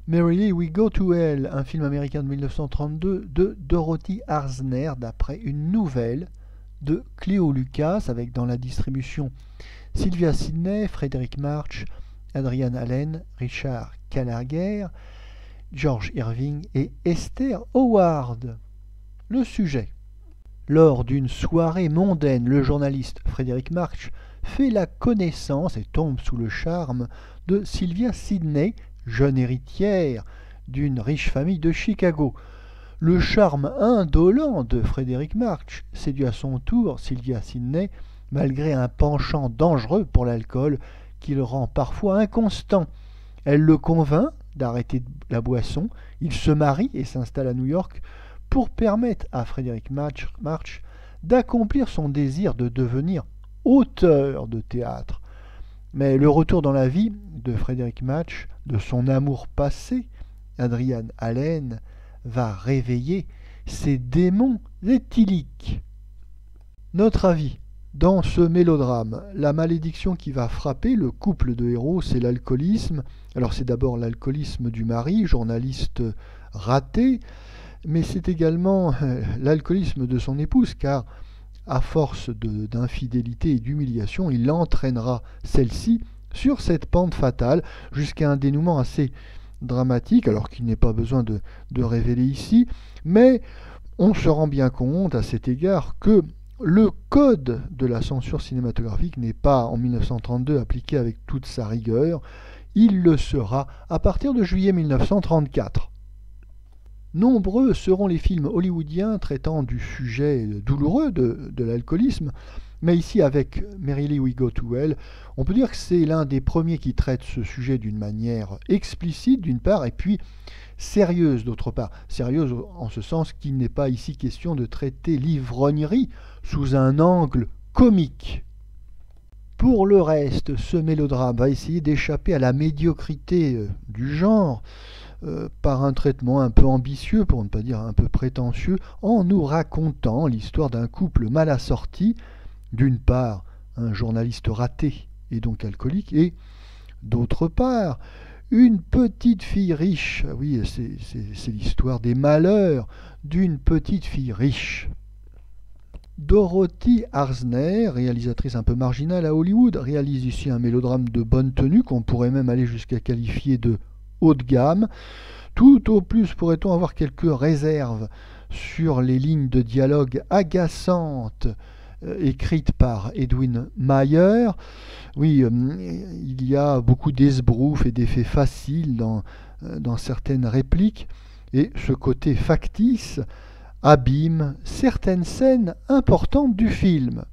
Merrily We Go to Hell, un film américain de 1932 de Dorothy Arzner, d'après une nouvelle de Cléo Lucas, avec dans la distribution Sylvia Sidney, Frédéric March, Adrian Allen, Richard Gallagher, George Irving et Esther Howard. Le sujet. Lors d'une soirée mondaine, le journaliste Frédéric March fait la connaissance et tombe sous le charme de Sylvia Sidney, jeune héritière d'une riche famille de Chicago. Le charme indolent de Frédéric March séduit à son tour Sylvia Sidney, malgré un penchant dangereux pour l'alcool qui le rend parfois inconstant. Elle le convainc d'arrêter la boisson, il se marie et s'installe à New York pour permettre à Frédéric March d'accomplir son désir de devenir auteur de théâtre. Mais le retour dans la vie de Frédéric March, de son amour passé, Adrian Allen, va réveiller ses démons éthyliques. Notre avis. Dans ce mélodrame, la malédiction qui va frapper le couple de héros, c'est l'alcoolisme. Alors c'est d'abord l'alcoolisme du mari, journaliste raté, mais c'est également l'alcoolisme de son épouse, car à force d'infidélité et d'humiliation, il entraînera celle-ci sur cette pente fatale jusqu'à un dénouement assez dramatique, alors qu'il n'est pas besoin de révéler ici, mais on se rend bien compte à cet égard que le code de la censure cinématographique n'est pas en 1932 appliqué avec toute sa rigueur, il le sera à partir de juillet 1934. Nombreux seront les films hollywoodiens traitant du sujet douloureux de l'alcoolisme, mais ici avec Merrily We Go to Hell, on peut dire que c'est l'un des premiers qui traite ce sujet d'une manière explicite d'une part, et puis sérieuse d'autre part. Sérieuse en ce sens qu'il n'est pas ici question de traiter l'ivrognerie sous un angle comique. Pour le reste, ce mélodrame va essayer d'échapper à la médiocrité du genre par un traitement un peu ambitieux, pour ne pas dire un peu prétentieux, en nous racontant l'histoire d'un couple mal assorti, d'une part un journaliste raté et donc alcoolique, et d'autre part une petite fille riche. Oui, c'est l'histoire des malheurs d'une petite fille riche. Dorothy Arzner, réalisatrice un peu marginale à Hollywood, réalise ici un mélodrame de bonne tenue qu'on pourrait même aller jusqu'à qualifier de haut de gamme. Tout au plus pourrait-on avoir quelques réserves sur les lignes de dialogue agaçantes écrites par Edwin Mayer. Oui, il y a beaucoup d'esbroufs et d'effets faciles dans certaines répliques, et ce côté factice abîme certaines scènes importantes du film.